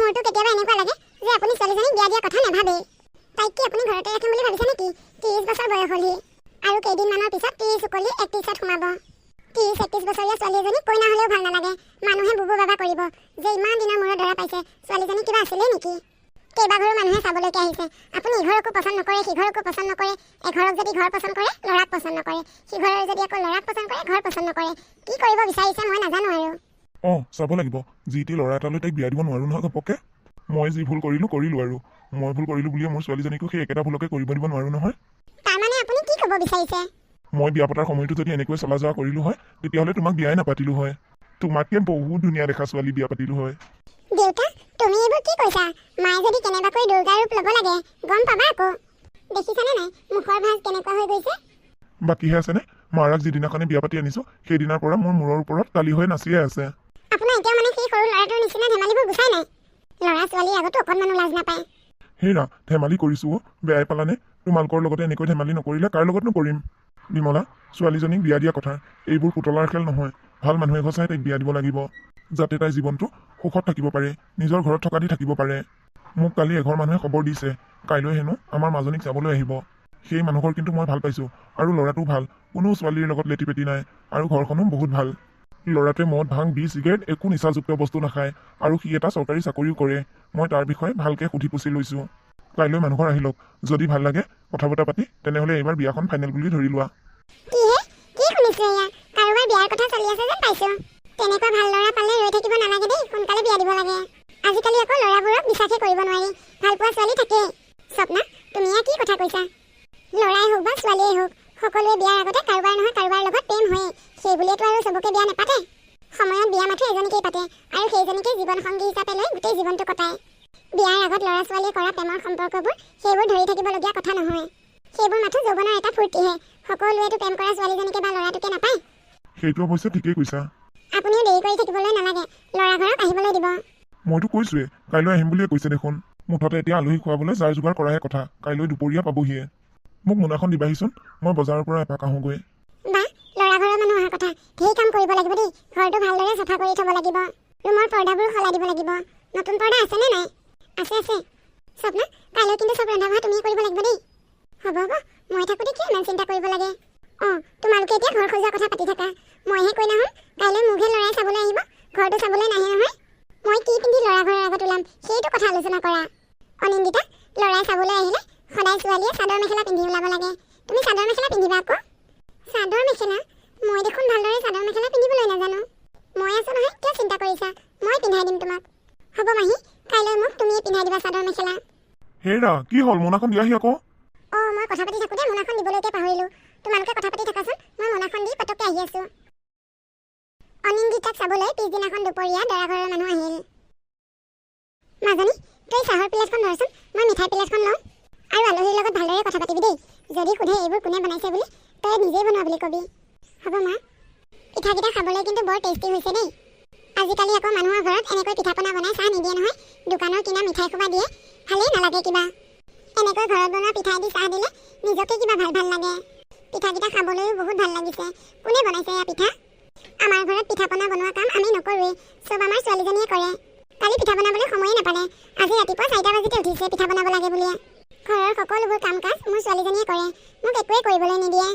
মোৰটো কেতিয়াবা এনেকুৱা লাগে যে আপুনি ছোৱালীজনীক বিয়া দিয়া কথা নাভাবে। তাইক কি আপুনি ঘৰতে ৰাখিম বুলি ভাবিছে নেকি? 30 বছৰ বয়স হ'লহি আৰু কেইদিনমানৰ পিছত 30 উকলি 31ত সোমাব। 30-31 বছৰীয়া ছোৱালী এজনী কইনা হ'লেও ভাল নালাগে। মানুহে বুবু বাবা কৰিব যে ইমান দিনৰ মূৰত দৰা পাইছে, ছোৱালীজনী কিবা আছিলে নেকি? কেইবাঘৰো মানুহে চাবলৈকে আহিছে। আপুনি ইঘৰকো পচন্দ নকৰে, সিঘৰকো পচন্দ নকৰে। এঘৰক যদি ঘৰ পচন্দ কৰে, ল'ৰাক পচন্দ নকৰে। সিঘৰৰ যদি আকৌ ল'ৰাক পচন্দ কৰে, ঘৰ পচন্দ নকৰে। কি কৰিব বিচাৰিছে মই নাজানো আৰু। চাব লাগিব। যি টি ল'ৰা এটালৈ তাইক বিয়া দিব নোৱাৰো নহয় ঘপককে। মই যি ভুল কৰিলো আৰু মই ভুল কৰিলো বুলিয়ে মোৰ ছোৱালীজনীকো সেই একেটা ভুলকে কৰিব দিব নোৱাৰো নহয়। তাৰমানে আপুনি কি ক'ব বিচাৰিছে? মই বিয়া পতাৰ সময়টো যদি এনেকৈ চলা যোৱা কৰিলো হয়, তেতিয়াহ'লে তোমাক বিয়াই নাপাতিলো হয়। তোমাতকে বহুত ধুনীয়া দেখা ছোৱালী বিয়া পাতিলো হয়। দেউতা, তুমি এইবোৰ কি কৈছা? মায়ে যদি কেনেবাকৈ দুৰ্গা ৰূপ ল'ব লাগে গম পাবা আকৌ। দেখিছানে নাই মুখৰ ভাঁজ কেনেকুৱা হৈ গৈছে? বাকীহে আছেনে? মাৰাক যিদিনাখনে বিয়া পাতি আনিছো সেইদিনাৰ পৰা মোৰ মূৰৰ ওপৰত তালি হৈ নাচিয়ে আছে। আপোনাৰ এতিয়াও মানে সেই সৰু ল'ৰাটোৰ নিচিনা ধেমালিবোৰ গুচাই নাই? ল'ৰা ছোৱালী আগতো অকণমানো লাজ নাপায়। হেৰা, ধেমালি কৰিছো বেয়াই পালানে? তোমালোকৰ লগতে এনেকৈ ধেমালি নকৰিলে কাৰ লগতনো কৰিম? বিমলা, ছোৱালীজনীক বিয়া দিয়া কথা এইবোৰ পুতলাৰ খেল নহয়। ভাল মানুহ এঘৰ চাই তাইক বিয়া দিব লাগিব, যাতে তাই জীৱনটো সুখত থাকিব পাৰে, নিজৰ ঘৰত থকা দি থাকিব পাৰে। মোক কালি এঘৰ মানুহে খবৰ দিছে কাইলৈ হেনো আমাৰ মাজনীক চাবলৈ আহিব। সেই মানুহঘৰ কিন্তু মই ভাল পাইছো আৰু ল'ৰাটো ভাল, কোনো ছোৱালীৰ লগত লেটি পেটি নাই আৰু ঘৰখনো বহুত ভাল। ল'ৰাটোৱে মদ ভাং বিড়ি চিগাৰেট একো নিচাযুক্ত বস্তু নাখায় আৰু সি এটা চৰকাৰী চাকৰিও কৰে। মই তাৰ বিষয়ে ভালকে সুধি পুচি লৈছো। কাইলৈ মানুহঘৰ আহি লওক, যদি ভাল লাগে কথা বতৰা পাতি তেনেহ'লে এইবাৰ বিয়াখন ফাইনেল বুলি ধৰি লোৱা। কি শুনিছো এয়া? কাৰোবাৰ বিয়াৰ কথা চলি আছে যেন পাইছো। তেনেকুৱা ভাল ল'ৰা পালে ৰৈ থাকিব নালাগে দেই, সোনকালে বিয়া দিব লাগে। আজিকালি আকৌ ল'ৰাবোৰক বিশ্বাসে কৰিব নোৱাৰি, ভাল পোৱা ছোৱালী থাকেই। স্বপ্না, তুমি এয়া কি কথা কৈছা? ল'ৰাই হওক বা ছোৱালীয়ে হওক, সকলোৱে বিয়াৰ আগতে কাৰোবাৰ নহয় কাৰোবাৰ লগত প্ৰেম হয়েই। সেই বুলিয়েতো আৰু চবকে বিয়া নাপাতে। সময়ত বিয়া মাথো এজনীকেই পাতে আৰু সেইজনীকে জীৱন সংগী হিচাপে লৈ গোটেই জীৱনটো কটায়। বিয়াৰ আগত ল'ৰা ছোৱালীয়ে কৰা প্ৰেমৰ সম্পৰ্কবোৰ সেইবোৰ ধৰি থাকিবলগীয়া কথা নহয়। সেইবোৰ মাথো যৌৱনৰ এটা ফূৰ্তিহে। সকলোৱেতো প্ৰেম কৰা ছোৱালীজনীকে বা ল'ৰাটোকে নাপায়। সেইটো অৱশ্যে ঠিকেই কৈছা। আপুনিও দেৰি কৰি থাকিবলৈ নালাগে, ল'ৰা ঘৰক আহিবলৈ দিব। মইতো কৈছোৱে কাইলৈ আহিম বুলিয়ে কৈছে দেখোন। মুঠতে এতিয়া আলহী খুৱাবলৈ যাৰ যোগাৰ কৰাহে কথা। কাইলৈ দুপৰীয়া পাবহিয়ে। মোক মোনাখন দিবাহিচোন, মই বজাৰৰ পৰা এপাক আহোগৈ। বা, ল'ৰা ঘৰৰ মানুহ অহা কথা, ঢেৰ কাম কৰিব লাগিব দেই। ঘৰটো ভালদৰে চাফা কৰি থ'ব লাগিব, ৰুমৰ পৰ্দাবোৰ সলাই দিব লাগিব। নতুন পৰ্দা আছেনে নাই? আছে। স্বপ্না, কাইলৈ কিন্তু চব ৰন্ধা বঢ়া তুমিয়ে কৰিব লাগিব দেই। হ'ব, মই থাকোঁতে কি ইমান চিন্তা কৰিব লাগে? তোমালোকে এতিয়া ঘৰ সজোৱা কথা পাতি থাকা। মইহে কৈ নাহোঁ, কাইলৈ মোকহে ল'ৰাই চাবলৈ আহিব, ঘৰটো চাবলৈ নাহে নহয়। মই কি পিন্ধি ল'ৰা ঘৰৰ আগত ওলাম সেইটো কথা আলোচনা কৰা। অনিন্দিতা, ল'ৰাই চাবলৈ আহিলে সদায় ছোৱালীয়ে চাদৰ মেখেলা পিন্ধি ওলাব লাগে। তুমি চাদৰ মেখেলা পিন্ধিবা আকৌ। চাদৰ মেখেলা? মই দেখোন ভালদৰে চাদৰ মেখেলা পিন্ধিবলৈ নাজানো। মই আছো নহয়, কিয় চিন্তা কৰিছা? মই পিন্ধাই দিম তোমাক। হ'ব মাহী, কাইলৈ মোক তুমিয়ে পিন্ধাই দিবা চাদৰ মেখেলা। হেৰা, কি হ'ল? মোনাখন দিয়াহি আকৌ। মই কথা পাতি থাকোঁতে মোনাখন দিবলৈকে পাহৰিলোঁ। তোমালোকে কথা পাতি থাকাচোন, মই মোনাখন দি পটককৈ আহি আছোঁ। অনিন্দিতাক চাবলৈ পিছদিনাখন দুপৰীয়া দৰা ঘৰৰ মানুহ আহিল। মাজনী, তই চাহৰ প্লেটখন ধৰচোন, মই মিঠাই প্লেটখন লওঁ। আৰু আলহীৰ লগত ভালদৰে কথা পাতিবি দেই। যদি সোধে এইবোৰ কোনে বনাইছে বুলি, তই নিজেই বনোৱা বুলি কবি। হ'ব মা। পিঠাকেইটা খাবলৈ কিন্তু বৰ টেষ্টি হৈছে দেই। আজিকালি আকৌ মানুহৰ ঘৰত এনেকৈ পিঠা পনা বনাই চাহ নিদিয়ে নহয়, দোকানৰ কিনা মিঠাই খোপা দিয়ে। ভালেই নালাগে কিবা। এনেকৈ ঘৰত বনোৱা পিঠাই দি চাহ দিলে নিজকে কিবা ভাল লাগে। পিঠাকেইটা খাবলৈও বহুত ভাল লাগিছে। কোনে বনাইছে এয়া পিঠা? আমাৰ ঘৰত পিঠা পনা বনোৱা কাম আমি নকৰোৱেই, চব আমাৰ ছোৱালীজনীয়ে কৰে। কালি পিঠা বনাবলৈ সময়ে নাপালে। আজি ৰাতিপুৱা 4টা বাজিতে উঠিছে পিঠা বনাব লাগে বুলিয়ে। ঘৰৰ সকলোবোৰ কাম কাজ মোৰ ছোৱালীজনীয়ে কৰে, মোক একোৱেই কৰিবলৈ নিদিয়ে।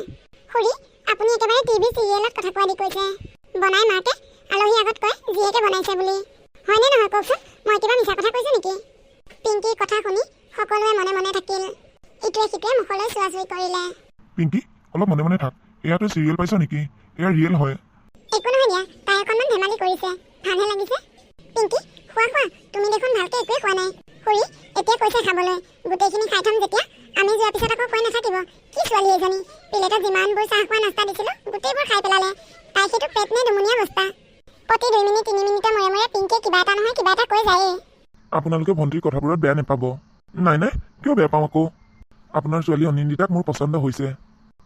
খুৰী, আপুনি একেবাৰে টিভি চিৰিয়েলত কথা কোৱা দি কৈছে। বনাই মাকে, আলহী আগত কয় জীয়েকে বনাইছে বুলি। হয়নে নহয় কওকচোন? মই কিবা মিছা কথা কৈছোঁ নেকি? পিংকিৰ কথা শুনি সকলোৱে মনে মনে থাকিল। ইটোৱে সিটোৱে মুখলৈ চোৱাচুই কৰিলে। পিংকি, অলপ মনে মনে থাক। এয়াতো চিৰিয়েল পাইছ নেকি? এয়া ৰিয়েল হয়। একো নহয় দিয়া, তাই অকণমান ধেমালি কৰিছে, ভালহে লাগিছে। পিংকি, খোৱা, তুমি দেখোন ভালকৈ একোৱেই খোৱা নাই। খুৰী, এতিয়া কৈছে খাবলৈ, গোটেইখিনি খাই থ'ম যেতিয়া। আমি যোৱাৰ পিছত আকৌ কৈ নাথাকিব কি ছোৱালী এজনী, প্লেটত যিমানবোৰ চাহ খোৱা নাস্তা দিছিলোঁ গোটেইবোৰ খাই পেলালে। তাই সেইটো পেট নে দুমুনীয়া বস্তা। প্ৰতি 2 মিনিট 3 মিনিটৰ মূৰে পিংকিয়ে কিবা এটা নহয় কিবা এটা কৈ যায়েই। আপোনালোকে ভণ্টিৰ কথাবোৰত বেয়া নাপাব। নাই, কিয় বেয়া পাওঁ আকৌ? আপোনাৰ ছোৱালী অনিন্দিতাক মোৰ পচন্দ হৈছে।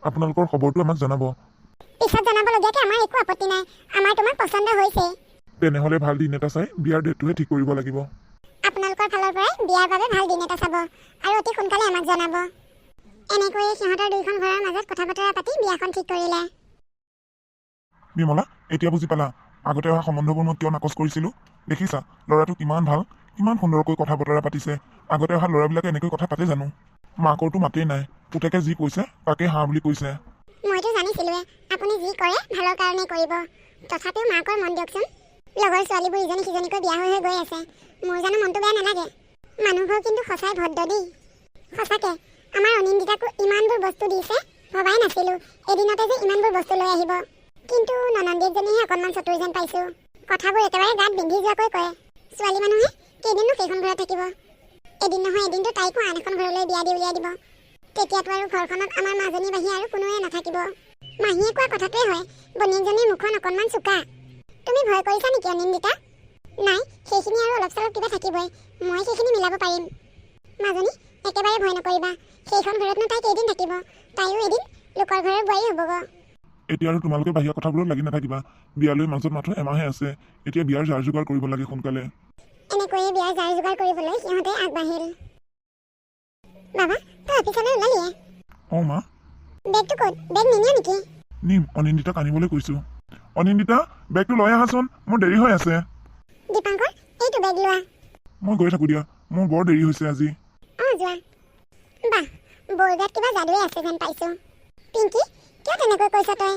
আপোনালোকৰ খবৰটো আমাক জনাব। পিছত জনাবলগীয়াকৈ আমাৰ একো আপত্তি নাই, আমাৰ তোমাক পচন্দ হৈছেই। তেনেহ'লে ভাল দিন এটা চাই বিয়াৰ ডেটটোহে ঠিক কৰিব লাগিব। আপোনালোকৰ ফালৰ পৰাই বিয়াৰ বাবে ভাল দিন এটা চাব আৰু অতি সোনকালে আমাক জনাব। এনেকৈয়ে সিহঁতৰ দুইখন ঘৰৰ মাজত কথা বতৰা পাতি বিয়াখন ঠিক কৰিলে। বিমলা, এতিয়া বুজি পালা আগতে অহা সম্বন্ধবোৰ মই কিয় নাকচ কৰিছিলোঁ? দেখিছা ল'ৰাটো কিমান ভাল, ইমান সুন্দৰকৈ কথা বতৰা পাতিছে। আগতে অহা ল'ৰাবিলাকে এনেকৈ কথা পাতে জানো? মাকৰতো মাতেই নাই, পুতেকে যি কৈছে তাকে হাঁ বুলি কৈছে। মইতো জানিছিলোৱে আপুনি যি কৰে ভালৰ কাৰণে কৰিব। তথাপিও মাকৰ মন দিয়কচোন, লগৰ ছোৱালীবোৰ ইজনী সিজনীকৈ বিয়া হৈ গৈ আছে। মোৰ জানো মনটো বেয়া নালাগে? মানুহবোৰ কিন্তু সঁচাই ভদ্ৰ দেই। সঁচাকে আমাৰ অনিন্দিতাকো ইমানবোৰ বস্তু দিছে, ভবাই নাছিলোঁ এদিনতে যে ইমানবোৰ বস্তু লৈ আহিব। কিন্তু ননন্দীকজনীহে অকণমান চতুৰ যেন পাইছোঁ। কথাবোৰ একেবাৰে গাত বিন্ধি যোৱাকৈ কয়। ছোৱালী মানুহে কেইদিননো সেইখন ঘৰত থাকিব? এদিন নহয় এদিনতো তাইকো আন এখন ঘৰলৈ বিয়া দি উলিয়াই দিব। তেতিয়াতো আৰু ঘৰখনত আমাৰ মাজনী বাহিৰে আৰু কোনোৱে নাথাকিব। মাহীয়ে কোৱা কথাটোৱে হয়, বনীয়েকজনীৰ মুখখন অকণমান চোকা। তুমি ভয় কৰিছা নেকি অনিন্দিতা? নাই, সেইখিনি আৰু অলপ চলপ কিবা থাকিবই, মই সেইখিনি মিলাব পাৰিম। মাজনী একেবাৰে ভয় নকৰিবা, সেইখন ঘৰতনো তাই কেইদিন থাকিব? তাইও এদিন লোকৰ ঘৰৰ বোৱাৰী হ'বগৈ। এতিয়া আৰু তোমালোকে বাহিৰা কথাবোৰত লাগি নাথাকিবা। বিয়ালৈ মাজত মাত্ৰ এমাহে আছে, এতিয়া বিয়াৰ যা যোগাৰ কৰিব লাগে সোনকালে। এনেকৈয়ে বিয়াৰ যা যোগাৰ কৰিবলৈ সিহঁতে আগবাঢ়িল। বাবা তই অফিচলৈ ওলালিয়ে? অঁ মা। বেগটো ক'ত? বেগ নিনিয় নেকি? নিম, অনিন্দিতাক আনিবলৈ কৈছোঁ। অনিন্দিতা, বেগটো লৈ আহাচোন, মোৰ দেৰি হৈ আছে। দীপাংকৰ এইটো বেগ লোৱা। মই গৈ থাকোঁ দিয়া, মোৰ বৰ দেৰি হৈছে আজি। অঁ যোৱা। বাহ, বৰগাত কিবা যাদুৱে আছে যেন পাইছোঁ। পিংকি কিয় তেনেকৈ কৈছ তই?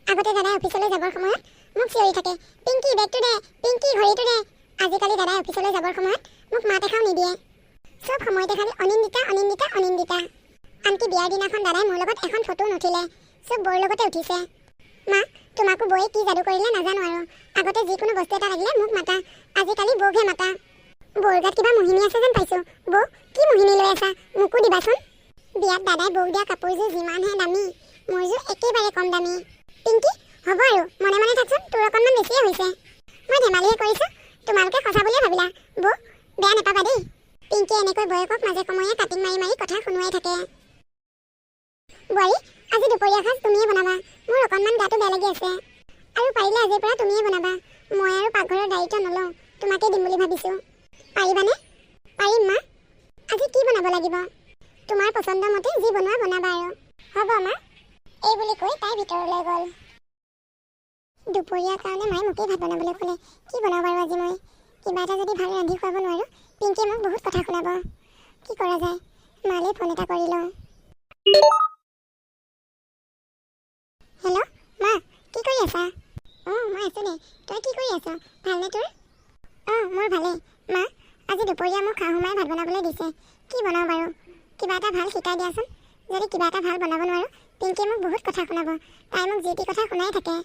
আগতে দাদাই অফিচলৈ যাবৰ সময়ত মোক চিঞৰি থাকে, পিংকি বেগটো দে, পিংকি ঘড়ীটো দে। আজিকালি দাদাই অফিচলৈ যাবৰ সময়ত মোক মাত এষাৰো নিদিয়ে। চব সময়তে খালি অনিন্দিতা অনিন্দিতা অনিন্দিতা। আনকি বিয়াৰ দিনাখন দাদাই মোৰ লগত এখন ফটো নুঠিলে, চব বৌৰ লগতে উঠিছে। মা তোমাকো বৌয়ে কি যাদু কৰিলে নাজানো আৰু। আগতে যিকোনো বস্তু এটা লাগিলে মোক মাতা, আজিকালি বৌকহে মাতা। বৌৰ গাত কিবা মোহিনী আছে যেন পাইছোঁ। বৌ কি মোহিনী লৈ আছা? মোকো দিবাচোন। বিয়াত দাদাই বৌক দিয়া কাপোৰযোৰ যিমানহে দামী, মোৰযোৰ একেবাৰে কম দামী। পিংকি হ'ব আৰু মনে মনে থাকচোন, তোৰ অকণমান বেছিয়ে হৈছে। মই ধেমালিহে কৰিছোঁ, তোমালোকে সঁচা বুলিয়ে ভাবিলা। বৌ বেয়া নাপাবা দেই। পিংকি এনেকৈ বৌয়েকক মাজে সময়ে কাটিং মাৰি মাৰি কথা শুনুৱাই থাকে। বোৱাৰী আজি দুপৰীয়া সাঁজ তুমিয়ে বনাবা, মোৰ অকণমান গাটো বেয়া লাগি আছে। আৰু পাৰিলে আজিৰ পৰা তুমিয়ে বনাবা, মই আৰু পাকঘৰৰ দায়িত্ব নলওঁ, তোমাকে দিম বুলি ভাবিছোঁ। পাৰিবানে? পাৰিম মা। আজি কি বনাব লাগিব? তোমাৰ পচন্দ মতে যি বনোৱা বনাবা আৰু। হ'ব মা। এই বুলি কৈ তাই ভিতৰলৈ গ'ল। দুপৰীয়াৰ কাৰণে মায়ে মোকেই ভাত বনাবলৈ ক'লে। কি বনাওঁ বাৰু আজি মই? কিবা এটা যদি ভাল ৰান্ধি খুৱাব নোৱাৰোঁ, পিংকিয়ে মোক বহুত কথা শুনাব। কি কৰা যায়? মালৈ ফোন এটা কৰি লওঁ। হেল্ল' মা, কি কৰি আছা? অঁ মই আছোঁ দে, তই কি কৰি আছ? ভালনে তোৰ? অঁ মোৰ ভালেই। মা আজি দুপৰীয়া মোক শাহুমাই ভাত বনাবলৈ দিছে। কি বনাওঁ বাৰু? কিবা এটা ভাল শিকাই দিয়াচোন। যদি কিবা এটা ভাল বনাব নোৱাৰোঁ, পিংকিয়ে মোক বহুত কথা শুনাব। তাই মোক যি টি কথা শুনাই থাকে।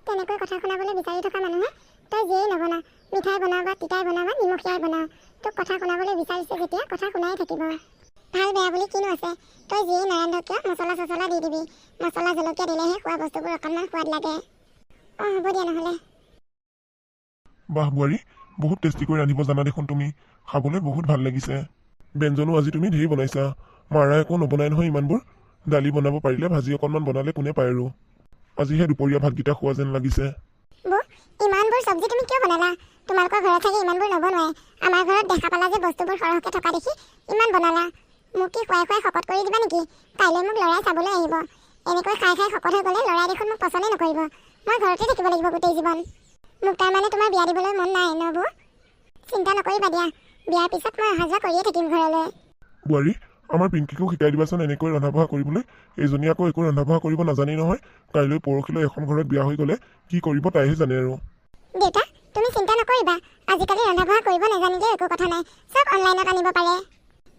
তেনেকৈ কথা শুনাবলৈ বিচাৰি থকা মানুহে তই যিয়েই নবনা, মিঠাই বনাওঁ বা তিতাই বনাওঁ বা নিমখীয়াই বনাওঁ, তোক কথা শুনাবলৈ বিচাৰিছে যেতিয়া কথা শুনাই থাকিব। ভাল বেয়া বুলি কিনো আছে, তই যিয়েই নাৰান্ধ কিয় মছলা চছলা দি দিবি। মছলা জলকীয়া দিলেহে খোৱা বস্তুবোৰ অকণমান সোৱাদ লাগে। অঁ হ'ব দিয়া নহ'লে। বাহ বোৱাৰী, বহুত টেষ্টিকৈ ৰান্ধিব জানা দেখোন তুমি। খাবলৈ বহুত ভাল লাগিছে। ব্যঞ্জনো আজি তুমি ঢেৰ বনাইছা। মাৰা একো নবনাই নহয় ইমানবোৰ। দালি বনাব পাৰিলে, ভাজি অকণমান বনালে কোনে পায় আৰু। আজিহে দুপৰীয়া ভাতকেইটা খোৱা যেন লাগিছে। বৌ ইমানবোৰ চব্জি তুমি কিয় বনালা? তোমালোকৰ ঘৰত থাকি ইমানবোৰ নবনোৱাই। আমাৰ ঘৰত দেখা পালা যে বস্তুবোৰ সৰহকৈ থকা দেখি ইমান বনালা। মোক কি খুৱাই খুৱাই শকত কৰি দিবা নেকি? কাইলৈ মোক ল'ৰাই চাবলৈ আহিব। এনেকৈ খাই খাই শকত হৈ গ'লে ল'ৰাই দেখোন মোক পচন্দে নকৰিব। মই ঘৰতে থাকিব লাগিব গোটেই জীৱন। মোক তাৰমানে তোমাৰ বিয়া দিবলৈ মন নাই ন বৌ? চিন্তা নকৰিবা দিয়া, বিয়াৰ পিছত মই অহা যোৱা কৰিয়ে থাকিম ঘৰলৈ। বোৱাৰী, আমাৰ পিংকিকো শিকাই দিবাচোন এনেকৈ ৰন্ধা বঢ়া কৰিবলৈ। এইজনী আকৌ একো ৰন্ধা বঢ়া কৰিব নাজানেই নহয়। কাইলৈ পৰহিলৈ এখন ঘৰত বিয়া হৈ গ'লে কি কৰিব তাইহে জানে আৰু। দেউতা তুমি চিন্তা নকৰিবা, আজিকালি ৰন্ধা বঢ়া কৰিব নাজানিলেও একো কথা নাই, চব অনলাইনত আনিব পাৰে।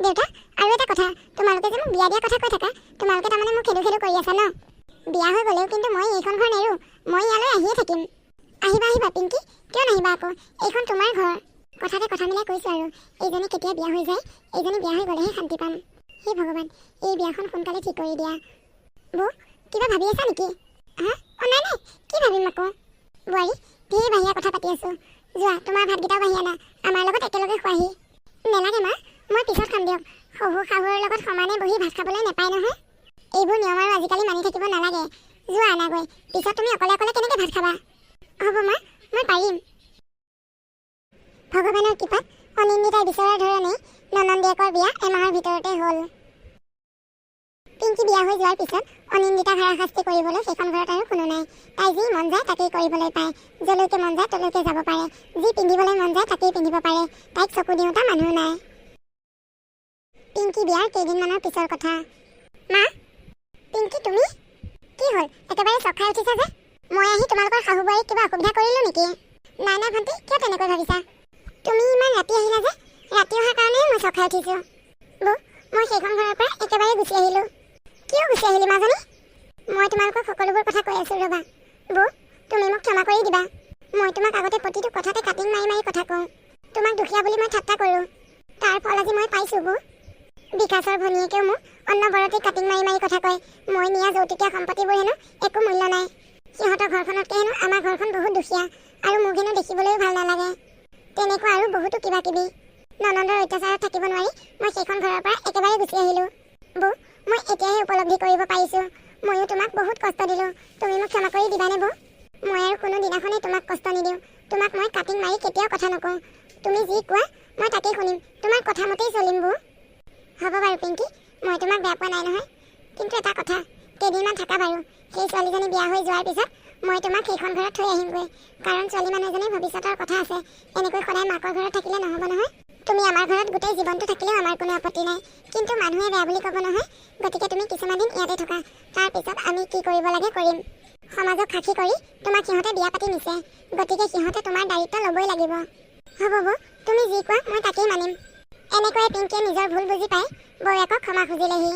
দেউতা আৰু এটা কথা, তোমালোকে যে মোক বিয়া দিয়া কথা কৈ থাকা, তোমালোকে তাৰমানে মোক খেদু খেদু কৰি আছা ন? বিয়া হৈ গ'লেও কিন্তু মই এইখন ঘৰ নেৰোঁ, মই ইয়ালৈ আহিয়ে থাকিম। আহিবা আহিবা পিংকি, কিয় নাহিবা আকৌ? এইখন তোমাৰ ঘৰ। কথাতে কথা মিলাই কৈছোঁ আৰু, এইজনী কেতিয়া বিয়া হৈ যায়, এইজনী বিয়া হৈ গ'লেহে শান্তি পাম। হে ভগৱান, এই বিয়াখন সোনকালে ঠিক কৰি দিয়া। বৌ কিবা ভাবি আছা নেকি? হা অঁ নাই নাই, কি ভাবিম আকৌ? বোৱাৰী ধেৰ বাহিৰা কথা পাতি আছোঁ, যোৱা তোমাৰ ভাতকেইটাও বাঢ়ি আনা, আমাৰ লগত একেলগে খোৱাহি। নেলাগে মা, মই পিছত খাম দিয়ক। শহুৰ শাহুৰৰ লগত সমানে বহি ভাত খাবলৈ নাপায় নহয়। এইবোৰ নিয়ম আৰু আজিকালি মানি থাকিব নালাগে। যোৱা আনাগৈ, পিছত তুমি অকলে অকলে কেনেকৈ ভাত খাবা? হ'ব মা, মই পাৰিম। ভগৱানৰ কৃপাত অনিন্দিতাই বিচৰাৰ ধৰণেই ননন্দীয়েকৰ বিয়া এমাহৰ ভিতৰতে হ'ল। পিংকি বিয়া হৈ যোৱাৰ পিছত অনিন্দিতাক হাৰাশাস্তি কৰিবলৈ সেইখন ঘৰত আৰু কোনো নাই। তাই যি মন যায় তাকেই কৰিবলৈ পায়, যলৈকে মন যায় তলৈকে যাব পাৰে, যি পিন্ধিবলৈ মন যায় তাকেই পিন্ধিব পাৰে। তাইক চকু দিওঁতা মানুহ নাই। পিংকি বিয়াৰ কেইদিনমানৰ পিছৰ কথা। মা, পিংকি তুমি? কি হ'ল, একেবাৰে চক খাই উঠিছা যে? মই আহি তোমালোকৰ শাহু বোৱাৰীক কিবা অসুবিধা কৰিলোঁ নেকি? নাই নাই ভণ্টি, কিয় তেনেকৈ ভাবিছা? তুমি ইমান ৰাতি আহিলা যে? ৰাতি অহাৰ কাৰণে মই চক খাই উঠিছোঁ। বৌ, মই সেইখন ঘৰৰ পৰা একেবাৰে গুচি আহিলোঁ। কিয় গুচি আহিলি মাজনী? মই তোমালোকক সকলোবোৰ কথা কৈ আছোঁ ৰ'বা। বৌ, তুমি মোক ক্ষমা কৰি দিবা। মই তোমাক আগতে প্ৰতিটো কথাতে কাটিং মাৰি মাৰি কথা কওঁ। তোমাক দুখীয়া বুলি মই ঠাট্টা কৰোঁ। তাৰ ফল আজি মই পাইছোঁ বৌ। বিকাশৰ ভনীয়েকেও মোক অন্নবৰতে কাটিং মাৰি মাৰি কথা কয়। মই নিয়া যৌতুকীয়া সম্পত্তিবোৰ হেনো একো মূল্য নাই। সিহঁতৰ ঘৰখনতকৈ হেনো আমাৰ ঘৰখন বহুত দুখীয়া, আৰু মোক হেনো দেখিবলৈও ভাল নালাগে। তেনেকুৱা আৰু বহুতো কিবা কিবি। ননন্দৰ অত্যাচাৰত থাকিব নোৱাৰি মই সেইখন ঘৰৰ পৰা একেবাৰে গুচি আহিলোঁ। বৌ, মই এতিয়াহে উপলব্ধি কৰিব পাৰিছোঁ, ময়ো তোমাক বহুত কষ্ট দিলোঁ। তুমি মোক ক্ষমা কৰি দিবানে বৌ? মই আৰু কোনো দিনাখনেই তোমাক কষ্ট নিদিওঁ। তোমাক মই কাটিং মাৰি কেতিয়াও কথা নকওঁ। তুমি যি কোৱা মই তাকেই শুনিম। তোমাৰ কথা মতেই চলিম বৌ। হ'ব বাৰু পিংকি, মই তোমাক বেয়া পোৱা নাই নহয়। কিন্তু এটা কথা, কেইদিনমান থাকা বাৰু। সেই ছোৱালীজনী বিয়া হৈ যোৱাৰ পিছত মই তোমাক সেইখন ঘৰত থৈ আহিমগৈ। কাৰণ ছোৱালী মানুহ এজনীৰ ভৱিষ্যতৰ কথা আছে। এনেকৈ সদায় মাকৰ ঘৰত থাকিলে নহ'ব নহয়। তুমি আমাৰ ঘৰত গোটেই জীৱনটো থাকিলেও আমাৰ কোনো আপত্তি নাই। কিন্তু মানুহে বেয়া বুলি ক'ব নহয়। গতিকে তুমি কিছুমান দিন ইয়াতে থকা। তাৰপিছত আমি কি কৰিব লাগে কৰিম। সমাজক সাক্ষী কৰি তোমাক সিহঁতে বিয়া পাতি নিছে। গতিকে সিহঁতে তোমাৰ দায়িত্ব ল'বই লাগিব। হ'ব বৌ, তুমি যি কোৱা মই তাকেই মানিম। এনেকৈয়ে পিংকিয়ে নিজৰ ভুল বুজি পাই বৌয়েকক ক্ষমা খুজিলেহি।